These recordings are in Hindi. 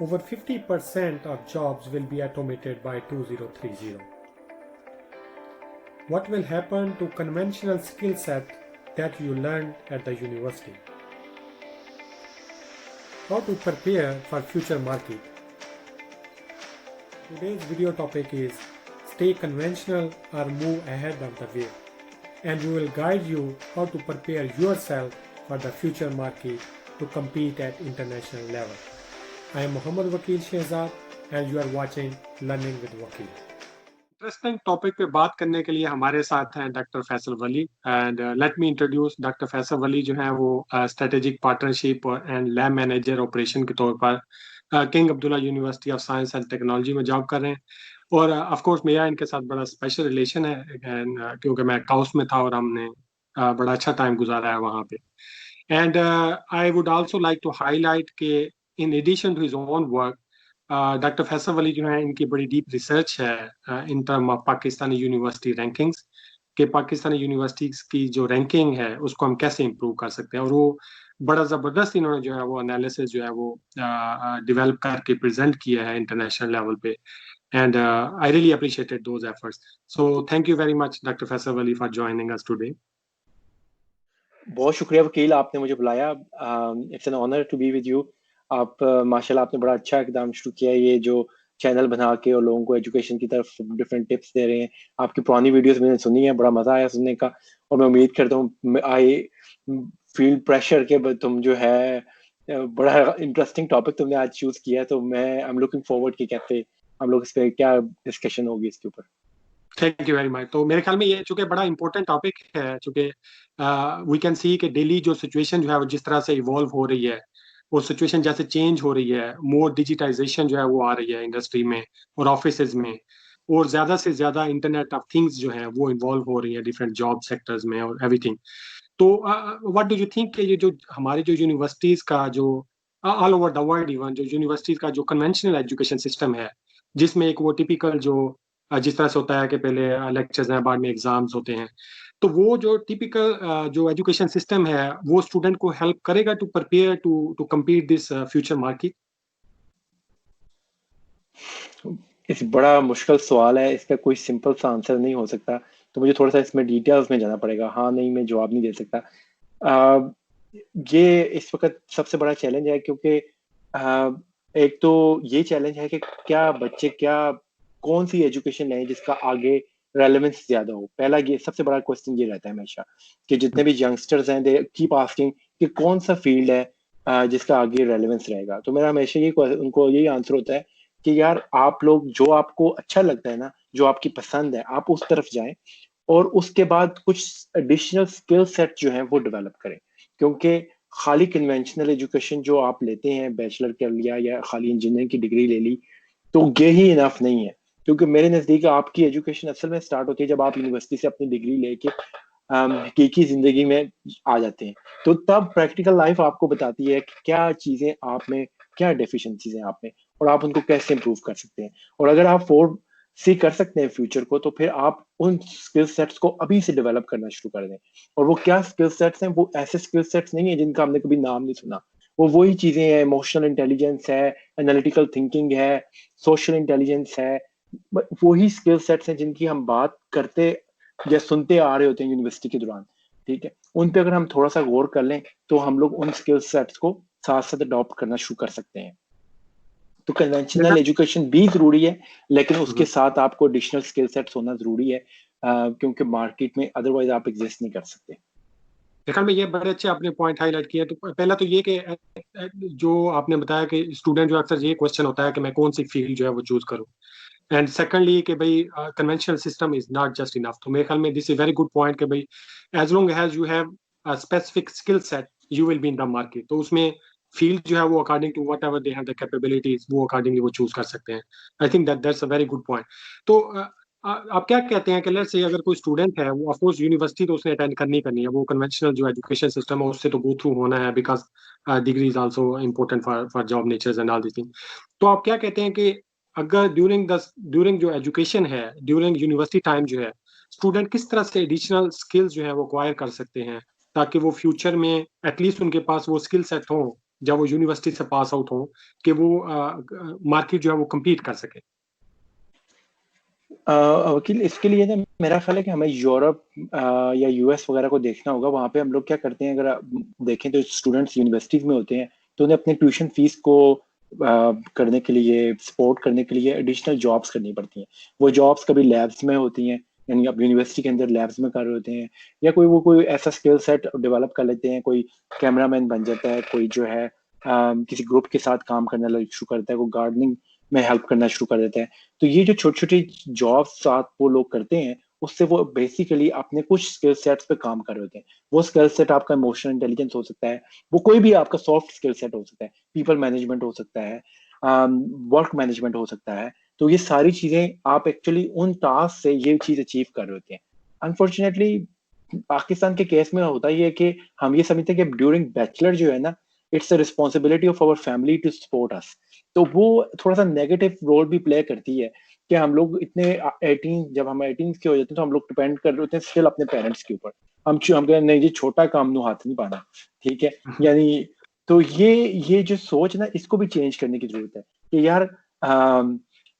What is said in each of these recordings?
Over 50% of jobs will be automated by 2030. What will happen to conventional skill set that you learned at the university? How to prepare for future market? Today's video topic is stay conventional or move ahead of the wave, and we will guide you how to prepare yourself for the future market to compete at international level. I am Mohammad Wakil Shehzad and you are watching Learning with Wakil. Interesting topic पे बात करने के लिए हमारे साथ हैं doctor Faisal Wali and let me introduce doctor Faisal Wali जो है वो strategic partnership and lab manager operation के तौर पर King Abdullah University of Science and Technology में जॉब कर रहे हैं और ऑफ कोर्स मेरा इनके साथ बड़ा स्पेशल रिलेशन है क्योंकि मैं काउस में था और हमने बड़ा अच्छा टाइम गुजारा है वहाँ पे and I would also like to highlight के in addition to his own work doctor Faisal Wali जो है इनकी बड़ी डीप रिसर्च है in term of Pakistani university rankings कि पाकिस्तानी यूनिवर्सिटीज की जो रैंकिंग है उसको हम कैसे इम्प्रूव कर सकते हैं और वो बड़ा ज़बरदस्त इन्होंने जो है वो एनालिसिस जो है वो डेवलप करके प्रेजेंट किया है इंटरनेशनल लेवल पे and I really appreciated those efforts so thank you very much doctor Faisal Wali for joining us today. बहुत शुक्रिया वकील, आपने मुझे बुलाया। It's an honour to be with you. आप माशाल्लाह आपने बड़ा अच्छा एकदम शुरू किया ये जो चैनल बना के और लोगों को एजुकेशन की तरफ डिफरेंट टिप्स दे रहे हैं। आपकी पुरानी वीडियोस मैंने सुनी है, बड़ा मजा आया सुनने का और मैं उम्मीद करता हूँ आई फील प्रेशर के तुम जो है बड़ा इंटरेस्टिंग टॉपिक तुमने आज चूज किया, तो मैं आई एम लुकिंग फॉरवर्ड कि कैसे हम लोग इस पे क्या डिस्कशन होगी इसके ऊपर। Thank you very much. तो मेरे ख्याल में ये चूंकि बड़ा इंपॉर्टेंट टॉपिक है, चूंकि वी कैन सी कि डेली जो सिचुएशन जो है वो जिस तरह से इवॉल्व हो रही है, वो सिचुएशन जैसे चेंज हो रही है, मोर डिजिटाइजेशन जो है वो आ रही है इंडस्ट्री में और ऑफिस में, और ज्यादा से ज्यादा इंटरनेट ऑफ थिंग्स जो है वो इन्वॉल्व हो रही है डिफरेंट जॉब सेक्टर्स में और एवरीथिंग। तो व्हाट डू यू थिंक कि ये जो हमारी जो यूनिवर्सिटीज का जो all over the world even जो यूनिवर्सिटीज का जो कन्वेंशनल एजुकेशन सिस्टम है, जिसमें एक वो टिपिकल जो जिस तरह से होता है कि पहले लेक्चर्स हैं, बाद में एग्जाम्स होते हैं, तो वो जो टिपिकल जो एजुकेशन सिस्टम है वो स्टूडेंट को हेल्प करेगा to prepare to compete this future market? इस बड़ा मुश्किल सवाल है, इसका कोई सिंपल सा आंसर नहीं हो सकता, तो मुझे थोड़ा सा इसमें डिटेल्स में जाना पड़ेगा। हाँ नहीं, मैं जवाब नहीं दे सकता। ये इस वक्त सबसे बड़ा चैलेंज है क्योंकि एक तो ये चैलेंज है कि क्या बच्चे क्या कौन सी एजुकेशन लें जिसका आगे रेलेवेंस ज्यादा हो। पहला ये सबसे बड़ा क्वेश्चन ये रहता है हमेशा कि जितने भी यंगस्टर्स हैं दे कीप आस्किंग कि कौन सा फील्ड है जिसका आगे रेलेवेंस रहेगा। तो मेरा हमेशा ये उनको यही आंसर होता है कि यार आप लोग जो आपको अच्छा लगता है ना, जो आपकी पसंद है, आप उस तरफ जाएं और उसके बाद कुछ एडिशनल स्किल सेट जो है वो डेवलप करें। क्योंकि खाली कन्वेंशनल एजुकेशन जो आप लेते हैं, बैचलर कर लिया या खाली इंजीनियरिंग की डिग्री ले ली, तो ये ही इनफ नहीं है। क्योंकि मेरे नज़दीक आपकी एजुकेशन असल में स्टार्ट होती है जब आप यूनिवर्सिटी से अपनी डिग्री लेके हकीकी जिंदगी में आ जाते हैं। तो तब प्रैक्टिकल लाइफ आपको बताती है कि क्या चीजें आप में, क्या डेफिशिएंसीज हैं आप में और आप उनको कैसे इंप्रूव कर सकते हैं। और अगर आप फोर सी कर सकते हैं फ्यूचर को, तो फिर आप उन स्किल सेट्स को अभी से डेवलप करना शुरू कर दें। और वो क्या स्किल सेट्स हैं? वो ऐसे स्किल सेट्स नहीं है जिनका हमने कभी नाम नहीं सुना। वो वही चीजें हैं, इमोशनल इंटेलिजेंस है, एनालिटिकल थिंकिंग है, सोशल इंटेलिजेंस है। वही स्किल सेट्स हैं जिनकी हम बात करते या सुनते आ रहे होते हैं यूनिवर्सिटी के दौरान। ठीक है, उन पे अगर हम थोड़ा सा गौर कर लें तो हम लोग उन स्किल सेट्स को साथ साथ अडॉप्ट करना शुरू कर सकते हैं। तो कन्वेंशनल एजुकेशन भी जरूरी है, लेकिन उसके साथ आपको एडिशनल स्किल सेट्स होना जरूरी है, क्योंकि मार्केट में अदरवाइज आप एग्जिस्ट नहीं कर सकते। देखा में ये बड़े अच्छे आपने पॉइंट हाईलाइट किया। तो पहला तो ये कि जो आपने बताया कि स्टूडेंट जो अक्सर ये क्वेश्चन होता है कि मैं कौन सी फील्ड जो है वो चूज करूं, एंड सेकंडली कि भाई conventional system is not just enough. तो मेरे ख्याल में this is very good point कि भाई as long as you have specific skill set you will be in the market. तो उसमें फील्ड जो है वो according to whatever they have the capabilities वो अकॉर्डिंगली वो चूज कर सकते हैं। I think that's a very good point. तो आप क्या कहते हैं कि लेट्स से अगर कोई स्टूडेंट है, वो ऑफ कोर्स यूनिवर्सिटी तो उसने अटेंड करनी करनी है, वो कन्वेंशनल जो एजुकेशन सिस्टम है उससे तो गो थ्रू होना है, because degree is also important for job natures and all this thing. तो आप क्या कहते हैं कि अगर ड्यूरिंग जो एजुकेशन है, ड्यूरिंग यूनिवर्सिटी टाइम जो है, स्टूडेंट किस तरह से एडिशनल स्किल्स जो है वो अक्वायर कर सकते हैं ताकि वो फ्यूचर में एटलीस्ट उनके पास वो स्किल सेट हो जब वो यूनिवर्सिटी से पास आउट हो कि वो मार्केट जो है वो कम्पीट कर सके? वकील, इसके लिए ना मेरा ख्याल है कि हमें यूरोप या यूएस वगैरह को देखना होगा। वहाँ पे हम लोग क्या करते हैं, अगर आप देखें तो स्टूडेंट्स यूनिवर्सिटीज में होते हैं तो उन्हें अपने ट्यूशन फीस को करने के लिए, सपोर्ट करने के लिए एडिशनल जॉब्स करनी पड़ती हैं। वो जॉब्स कभी लैब्स में होती हैं, यानी आप यूनिवर्सिटी के अंदर लैब्स में कर रहे होते हैं, या कोई ऐसा स्किल सेट डेवलप कर लेते हैं, कोई कैमरामैन बन जाता है, कोई जो है किसी ग्रुप के साथ काम करना शुरू करता है, कोई गार्डनिंग में हेल्प करना शुरू कर देता है। तो ये जो छोटी छोटी जॉब्स साथ वो लोग करते हैं, उससे वो बेसिकली अपने कुछ स्किल सेट्स पे काम कर रहे होते हैं। वो स्किल सेट आपका इमोशनल इंटेलिजेंस हो सकता है, वो कोई भी आपका सॉफ्ट स्किल सेट हो सकता है, पीपल मैनेजमेंट हो सकता है, वर्क मैनेजमेंट हो सकता है। तो ये सारी चीजें आप एक्चुअली उन टास्क से ये चीज अचीव कर रहे होते हैं। अनफॉर्चुनेटली पाकिस्तान के केस में होता ही है कि हम ये समझते हैं कि ड्यूरिंग बैचलर जो है ना, it's the responsibility of our family to support us. तो वो थोड़ा सा नेगेटिव रोल भी प्ले करती है कि हम लोग इतने 18, जब हम 18 के हो जाते हैं तो हम लोग डिपेंड कर रहे होते हैं स्टिल अपने पेरेंट्स के ऊपर। हम कहते हैं नहीं जी, छोटा काम नु हाथ नहीं पाना, ठीक है, यानी। तो ये जो सोच ना, इसको भी चेंज करने की जरूरत है कि यार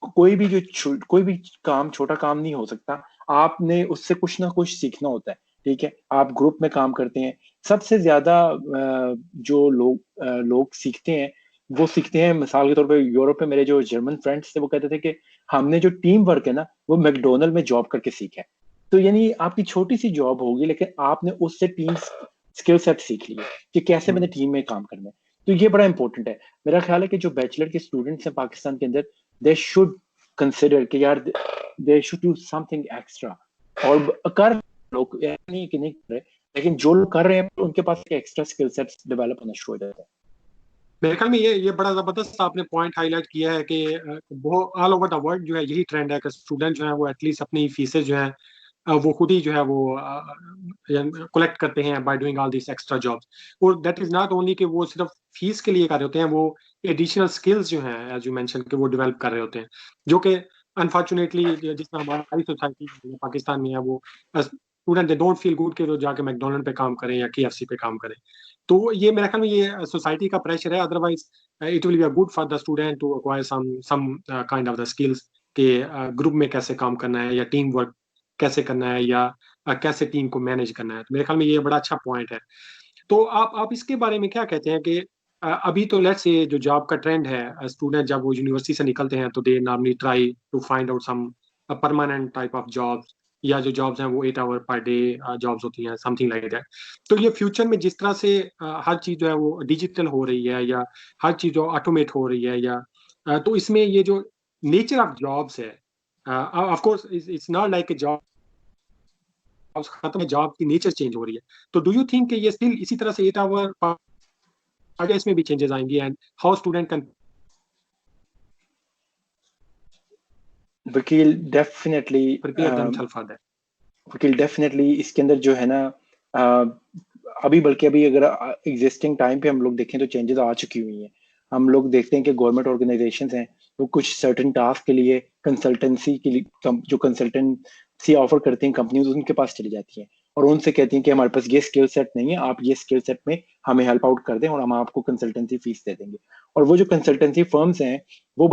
कोई भी काम छोटा काम नहीं हो सकता। आपने उससे कुछ ना कुछ सीखना होता है, ठीक है। आप ग्रुप में काम करते हैं, सबसे ज्यादा जो लोग सीखते हैं, वो सीखते हैं मिसाल के तौर पे यूरोप में मेरे जो जर्मन फ्रेंड्स थे वो कहते थे कि हमने जो टीम वर्क है ना, वो मैकडोनल्ड में जॉब करके सीखा है। तो यानी आपकी छोटी सी जॉब होगी, लेकिन आपने उससे टीम स्किल सेट सीख लिए कि कैसे मैंने टीम में काम करना है। तो ये बड़ा इंपॉर्टेंट है। मेरा ख्याल है कि जो बैचलर के स्टूडेंट्स हैं पाकिस्तान के अंदर, दे शुड कंसिडर कि यार they should do something extra. और कर लोग नहीं कि नहीं कर रहे, लेकिन जो लोग कर रहे हैं उनके पास एक्स्ट्रा स्किल सेट्स डेवलप होना शुरू हो जाता है। मेरे ख्याल में ये बड़ा जबरदस्त आपने पॉइंट हाईलाइट किया है कि वो ऑल ओवर द वर्ल्ड जो है यही ट्रेंड है कि स्टूडेंट जो है वो एटलीस्ट अपनी फीसें जो है वो खुद ही जो है वो कलेक्ट करते हैं by doing all this extra jobs. और दैट इज नॉट ओनली कि वो सिर्फ फीस के लिए कर रहे होते हैं, वो एडिशनल स्किल्स जो हैं एज यू मेंशन कि वो डेवलप कर रहे होते हैं, जो कि अनफॉर्चुनेटली जिसमें हमारी सोसाइटी पाकिस्तान में है, वो student they don't feel good कि वो जाके मैकडोनल्ड पे काम करें या केएफसी पे काम करें। तो ये मेरे ख्याल में ये सोसाइटी का प्रेशर है। Otherwise it will be a good for the student to acquire some kind of the skills कि ग्रुप में कैसे काम करना है या टीम वर्क कैसे करना है या कैसे टीम को मैनेज करना है। तो मेरे ख्याल में ये बड़ा अच्छा पॉइंट है। तो आप इसके बारे में क्या कहते हैं कि अभी तो लेट्स से जो जॉब का ट्रेंड है, स्टूडेंट जब वो यूनिवर्सिटी से निकलते हैं तो they normally try to find out some permanent type of jobs, या जो जॉब्स हैं वो 8 आवर पर डे जॉब्स होती हैं, समथिंग लाइक दैट। तो ये फ्यूचर में जिस तरह से हर चीज जो है वो डिजिटल हो रही है या हर चीज जो ऑटोमेट हो रही है, या तो इसमें ये जो नेचर ऑफ जॉब्स है, of course it's not like job खत्म है, जॉब की नेचर चेंज हो रही है। तो डू यू थिंक कि ये स्टिल इसी तरह से 8 आवर पर डे इसमें भी चेंजेस आएंगी, and how student can Vakil definitely prepare themselves for that? Vakil definitely इसके अंदर जो है ना, अभी बल्कि अभी अगर एग्जिस्टिंग टाइम पे हम लोग देखें तो चेंजेस आ चुकी हुई हैं। हम लोग देखते हैं कि गवर्नमेंट ऑर्गेनाइजेशंस हैं, वो कुछ सर्टेन टास्क के लिए कंसल्टेंसी के लिए जो कंसल्टेंसी ऑफर करती हैं कंपनीज, उनके पास चली जाती हैं और उनसे कहती हैं कि हमारे पास ये स्किल सेट नहीं है, आप ये स्किल सेट में हमें हेल्प आउट कर दें और हम आपको कंसल्टेंसी फीस दे देंगे। और वो जो कंसल्टेंसी फर्म्स हैं, वो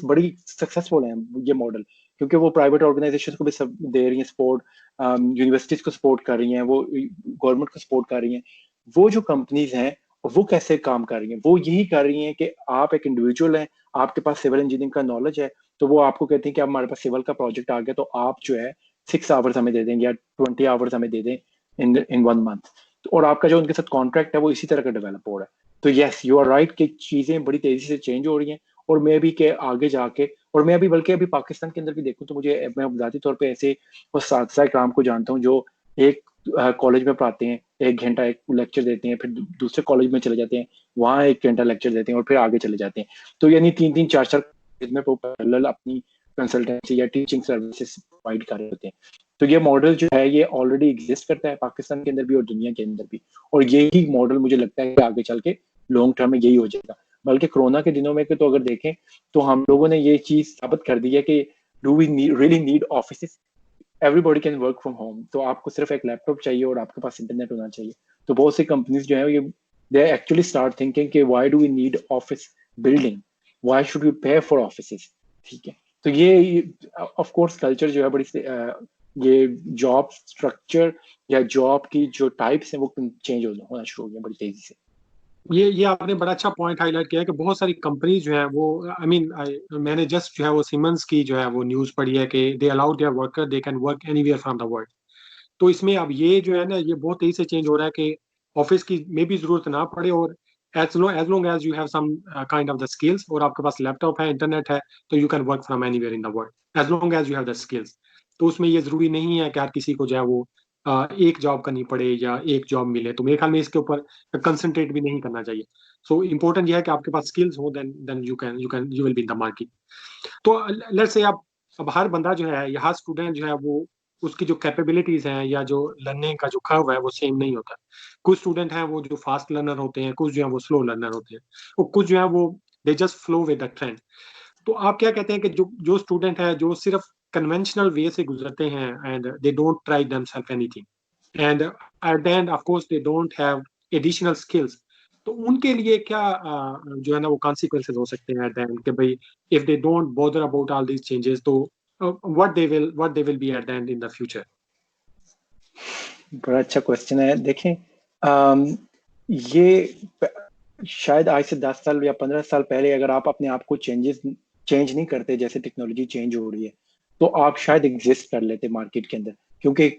बड़ी सक्सेसफुल हैं ये मॉडल, क्योंकि वो प्राइवेट ऑर्गेनाइजेशन को भी सब दे रही हैं सपोर्ट, यूनिवर्सिटीज को सपोर्ट कर रही हैं, वो गवर्नमेंट को सपोर्ट कर रही हैं। वो जो कंपनीज हैं, वो कैसे काम कर रही हैं, वो यही कर रही हैं कि आप एक इंडिविजुअल हैं, आपके पास सिविल इंजीनियरिंग का नॉलेज है, तो वो आपको कहती हैं कि अब हमारे पास सिविल का प्रोजेक्ट आ गया, तो आप जो है 6 आवर्स हमें दे देंगे या 20 आवर्स हमें दे दें इन 1 मंथ। और आपका जो उनके साथ कॉन्ट्रैक्ट है वो इसी तरह का डेवलप हो रहा है। तो यस, यू आर राइट कि चीजें बड़ी तेजी से चेंज हो रही हैं। और मैं भी के आगे जाके, और मैं अभी बल्कि अभी पाकिस्तान के अंदर भी देखूं तो मैं ज़ाती तौर पे ऐसे उस्ताद इकराम को जानता हूँ जो एक कॉलेज में पढ़ाते हैं, 1 घंटा एक लेक्चर देते हैं, फिर दूसरे कॉलेज में चले जाते हैं, वहाँ 1 घंटा लेक्चर देते हैं और फिर आगे चले जाते हैं। तो यानी 3-3 4-4 में पैरेलल अपनी कंसल्टेंसी या टीचिंग सर्विसेज प्रोवाइड कर रहे होते हैं। तो ये मॉडल जो है ये ऑलरेडी एग्जिस्ट करता है पाकिस्तान के अंदर भी और दुनिया के अंदर भी। और यही मॉडल मुझे लगता है कि आगे चल के लॉन्ग टर्म में यही हो जाएगा। बल्कि कोरोना के दिनों में तो अगर देखें तो हम लोगों ने ये चीज साबित कर दी है कि do we really need office, everybody can work from home. तो आपको सिर्फ एक लैपटॉप चाहिए और आपके पास इंटरनेट होना चाहिए। तो बहुत सी कंपनीज जो है ये they actually start thinking कि why do we need office building, why should we pay for offices, ठीक है। तो ये of course culture जो है ये जॉब स्ट्रक्चर या जॉब की जो टाइप्स हैं वो चेंज होना शुरू हो गया बड़ी तेजी से। ये आपने बड़ा अच्छा पॉइंट हाईलाइट किया है कि बहुत सारी कंपनी जो है वो मैंने जस्ट जो है वो सिमंस की जो है वो न्यूज पढ़ी है कि they allow there worker they can work anywhere from the world. तो इसमें अब ये जो है ना ये बहुत तेजी से चेंज हो रहा है कि ऑफिस की में भी जरूरत ना पड़े, और as long as you have some kind of the skills और आपके पास लैपटॉप है, इंटरनेट है, तो you can work from anywhere in the world as long as you have the skills. तो उसमें ये जरूरी नहीं है कि हर किसी को जो है वो एक जॉब करनी पड़े या एक जॉब मिले। तो मेरे ख्याल में इसके ऊपर कंसंट्रेट भी नहीं करना चाहिए। सो इम्पोर्टेंट ये है कि आपके पास स्किल्स हो, then you will be in the market. तो लेट्स से आप अब हर बंदा जो है या हर स्टूडेंट जो है वो उसकी जो कैपेबिलिटीज हैं या जो लर्निंग का जो कर्व है वो सेम नहीं होता। कुछ स्टूडेंट हैं वो जो फास्ट लर्नर होते हैं, कुछ जो है वो स्लो लर्नर होते हैं, और कुछ जो है वो they just flow with the trend. तो आप क्या कहते हैं कि जो जो स्टूडेंट है जो सिर्फ कन्वेंशनल वे से गुजरते हैं and they don't try themselves anything and at the end of course they don't have additional skills, तो उनके लिए क्या जो है ना वो कॉन्सिक्वेंसेज हो सकते हैं एट द एंड कि भाई if they don't bother about all these changes, तो what they will be at the end in the future? बड़ा अच्छा क्वेश्चन है। देखें ये शायद आज से 10 साल या 15 साल पहले अगर आप अपने आप को चेंज नहीं करते जैसे टेक्नोलॉजी चेंज हो रही है तो आप शायद एग्जिस्ट कर लेते मार्केट के अंदर, क्योंकि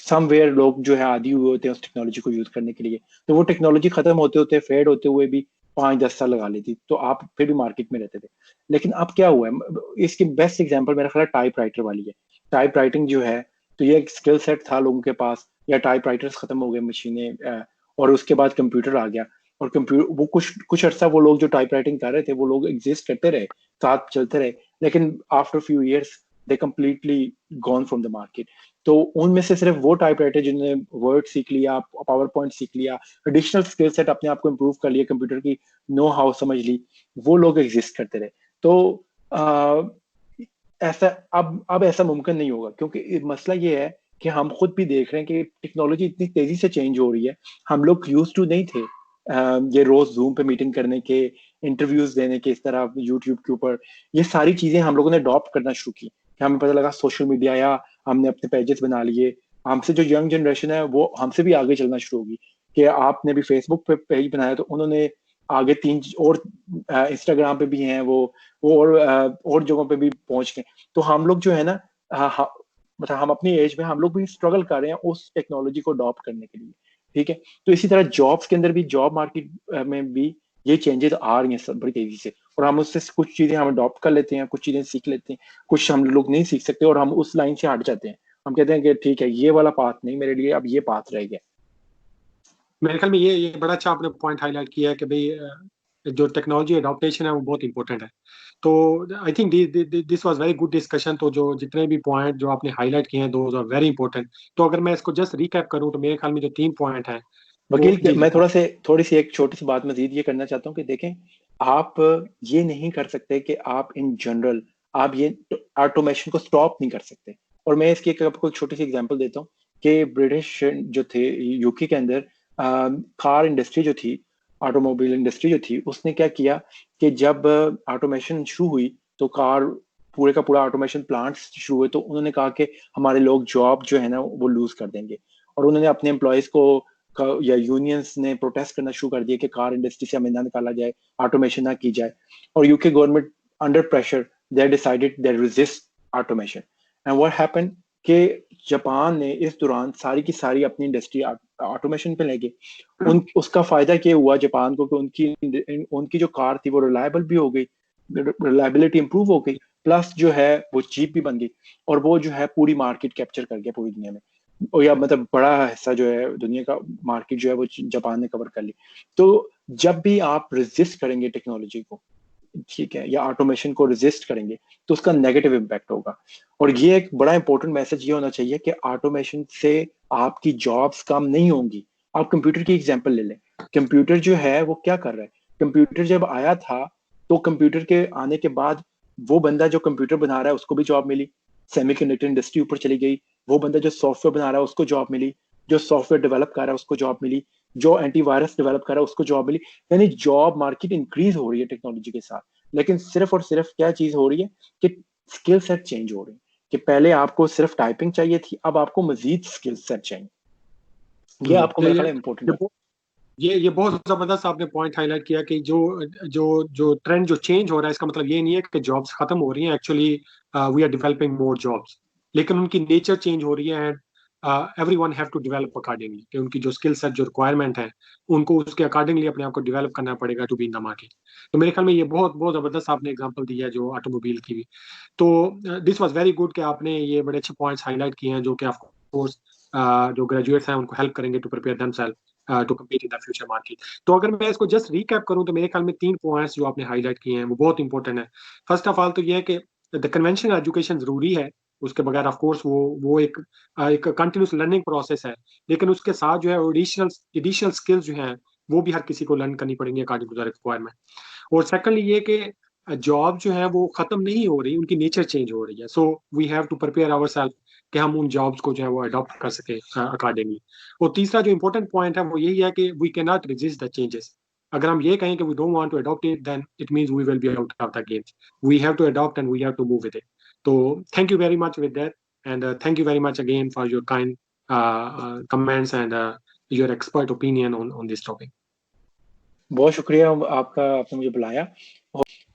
समवेयर लोग जो है आदी हुए होते हैं उस टेक्नोलॉजी को यूज करने के लिए। तो वो टेक्नोलॉजी खत्म होते होते फेड होते हुए भी 5-10 साल लगा लेती, तो आप फिर भी मार्केट में रहते थे। लेकिन अब क्या हुआ है, इसकी बेस्ट एग्जांपल मेरा ख्याल टाइप राइटर वाली है। टाइप राइटिंग जो है तो ये एक स्किल सेट था लोगों के पास, या टाइप राइटर्स खत्म हो गए, मशीनें, और उसके बाद कंप्यूटर आ गया। और कंप्यूटर वो कुछ अर्सा वो लोग जो टाइप राइटिंग कर रहे थे वो लोग एग्जिस्ट करते रहे, साथ चलते रहे, लेकिन after few years they completely gone from the market. तो उनमें से सिर्फ वो टाइप राइटर जिन्होंने वर्ड सीख लिया, पावर पॉइंट सीख लिया, एडिशनल स्किल सेट अपने आप को इम्प्रूव कर लिया, कंप्यूटर की नो हाउ समझ ली, वो लोग एग्जिस्ट करते रहे। तो ऐसा अब ऐसा मुमकिन नहीं होगा, क्योंकि मसला ये है कि हम खुद भी देख रहे हैं कि टेक्नोलॉजी इतनी तेजी से चेंज हो रही है। हम लोग यूज टू नहीं थे ये रोज जूम पे मीटिंग करने के, इंटरव्यूज देने के, इस तरह यूट्यूब के ऊपर ये सारी चीजें हम लोगों ने अडॉप्ट करना शुरू की। हमें पता लगा सोशल मीडिया, या हमने अपने पेजेस बना लिए। हमसे जो यंग जनरेशन है वो हमसे भी आगे चलना शुरू होगी कि आपने भी फेसबुक पे पेज बनाया तो उन्होंने आगे 3 और इंस्टाग्राम पे भी हैं वो और जगहों पे भी पहुंच गए। तो हम लोग जो है ना मतलब हम अपनी एज में हम लोग भी स्ट्रगल कर रहे हैं उस टेक्नोलॉजी को अडॉप्ट करने के लिए, ठीक है। तो इसी तरह जॉब्स के अंदर भी, जॉब मार्केट में भी ये चेंजेस आ रही हैं सब बड़ी तेजी से, और हम उससे कुछ चीजें हम अडॉप्ट कर लेते हैं, कुछ चीजें सीख लेते हैं, कुछ हम लोग नहीं सीख सकते और हम उस लाइन से हट जाते हैं। हम कहते हैं कि ठीक है ये वाला पाथ नहीं मेरे लिए, अब ये पाथ रह गया। मेरे ख्याल में ये बड़ा अच्छा आपने पॉइंट हाईलाइट किया है कि भाई जो टेक्नोलॉजी अडॉप्टेशन है वो बहुत इंपॉर्टेंट है। तो I think this was very good discussion. तो जो जितने भी पॉइंट जो आपने हाईलाइट किए हैं दोज आर वेरी इंपॉर्टेंट। तो अगर मैं इसको जस्ट रिकैप करूं तो मेरे ख्याल में जो 3 पॉइंट हैं वो वकील, मैं थोड़ी सी एक छोटी सी बात मजीद ये करना चाहता हूँ कि देखें, आप ये नहीं कर सकते कि आप इन जनरल आप ये ऑटोमेशन को स्टॉप नहीं कर सकते। और मैं इसकी आपको एक छोटी सी एग्जांपल देता हूँ कि ब्रिटिश जो थे यूके के अंदर कार इंडस्ट्री जो थी, ऑटोमोबाइल इंडस्ट्री जो थी, उसने क्या किया कि जब ऑटोमेशन शुरू हुई तो कार पूरे का पूरा ऑटोमेशन प्लांट शुरू हुए, तो उन्होंने कहा कि हमारे लोग जॉब जो है ना वो लूज कर देंगे। और उन्होंने अपने एम्प्लॉयज को या यूनियंस ने प्रोटेस्ट करना शुरू कर दिया कि कार इंडस्ट्री से हमें ना निकाला जाए, ऑटोमेशन ना की जाए। और UK government under pressure they decided they resist automation. And what happened कि जापान ने इस दौरान सारी की सारी अपनी इंडस्ट्री ऑटोमेशन पे ले गई। उसका फायदा क्या हुआ जापान को कि उनकी जो कार थी वो रिलायबल भी हो गई, रिलायबिलिटी इंप्रूव हो गई, प्लस जो है वो चीप भी बन गई, और वो जो है पूरी मार्केट कैप्चर कर गया पूरी दुनिया में, और या मतलब बड़ा हिस्सा जो है दुनिया का मार्केट जो है वो जापान ने कवर कर ली। तो जब भी आप रेजिस्ट करेंगे टेक्नोलॉजी को, ठीक है, या ऑटोमेशन को रेजिस्ट करेंगे, तो उसका नेगेटिव इम्पैक्ट होगा। और ये एक बड़ा इंपॉर्टेंट मैसेज ये होना चाहिए कि ऑटोमेशन से आपकी जॉब्स कम नहीं होंगी। आप कंप्यूटर की एग्जांपल ले लें। कंप्यूटर जो है वो क्या कर रहा है, कंप्यूटर जब आया था तो कंप्यूटर के आने के बाद वो बंदा जो कंप्यूटर बना रहा है उसको भी जॉब मिली, सेमीकंडक्टर इंडस्ट्री ऊपर चली गई, वो बंदा जो सॉफ्टवेयर बना रहा है उसको जॉब मिली, जो सॉफ्टवेयर डेवलप कर रहा है उसको जॉब मिली, जो एंटीवायरस डेवलप कर रहा है उसको जॉब मिली, यानी जॉब मार्केट इंक्रीज हो रही है टेक्नोलॉजी के साथ। लेकिन सिर्फ और सिर्फ क्या चीज हो रही है कि स्किल सेट चेंज हो रही है, कि पहले आपको सिर्फ टाइपिंग चाहिए थी, अब आपको मजीद स्किल सेट चाहिए। ये आपको मेरे ख्याल इम्पोर्टेंट है। ये बहुत जबरदस्त आपने पॉइंट हाईलाइट किया कि जो जो जो ट्रेंड जो चेंज हो रहा है, इसका मतलब ये नहीं है कि जॉब्स खत्म हो रही हैं। Actually we are developing more jobs, लेकिन उनकी नेचर चेंज हो रही है। And everyone have to develop accordingly, कि उनकी जो स्किल सेट जो रिक्वायरमेंट है उनको उसके अकॉर्डिंगली अपने आप को डेवलप करना पड़ेगा to be in the market. तो मेरे ख्याल में ये बहुत बहुत जबरदस्त आपने एग्जांपल दिया है जो ऑटोमोबाइल की भी। तो दिस वाज वेरी गुड कि आपने ये बड़े अच्छे पॉइंट्स हाईलाइट किए हैं जो कि ऑफ कोर्स जो ग्रेजुएट्स हैं उनको हेल्प करेंगे to prepare themselves to compete in the future market. तो अगर मैं इसको जस्ट रिकैप करूं तो मेरे ख्याल में 3 पॉइंट्स जो आपने हाईलाइट किए हैं वो बहुत इंपॉर्टेंट है। फर्स्ट ऑफ ऑल तो ये है कि द कन्वेंशनल एजुकेशन जरूरी है, उसके बगैर ऑफ कोर्स वो एक कंटिन्यूस लर्निंग प्रोसेस है, लेकिन उसके साथ जो है एडिशनल स्किल्स जो हैं वो भी हर किसी को लर्न करनी पड़ेंगी अकॉर्डिंग टू द रिक्वायरमेंट। और सेकंडली ये कि जॉब जो है वो खत्म नहीं हो रही, उनकी नेचर चेंज हो रही है। So we have to prepare ourselves कि हम उन जॉब्स को जो है वो अडॉप्ट कर सके अकॉर्डिंगली। और तीसरा जो इंपॉर्टेंट पॉइंट है वो यही है कि we can not resist the changes. अगर हम ये कहें कि we don't want to adopt it, then it means we will be out of the game. We have to adopt and we have to move with it. तो thank you very much with that, and thank you very much again for your kind comments and your expert opinion on this topic. बहुत शुक्रिया आपका, आपने मुझे बुलाया।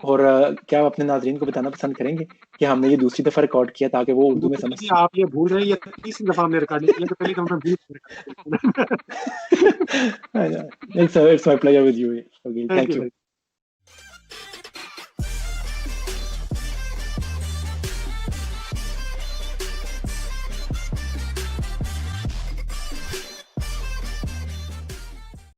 और क्या आप अपने नाज़रीन को बताना पसंद करेंगे कि हमने ये दूसरी दफा रिकॉर्ड किया ताकि वो उर्दू में समझ सकें? आप ये भूल रहे हैं, ये तीसरी दफा हमने रिकॉर्डिंग किया, तो पहले तो हमने It's my pleasure with you. Okay, thank thank you. you.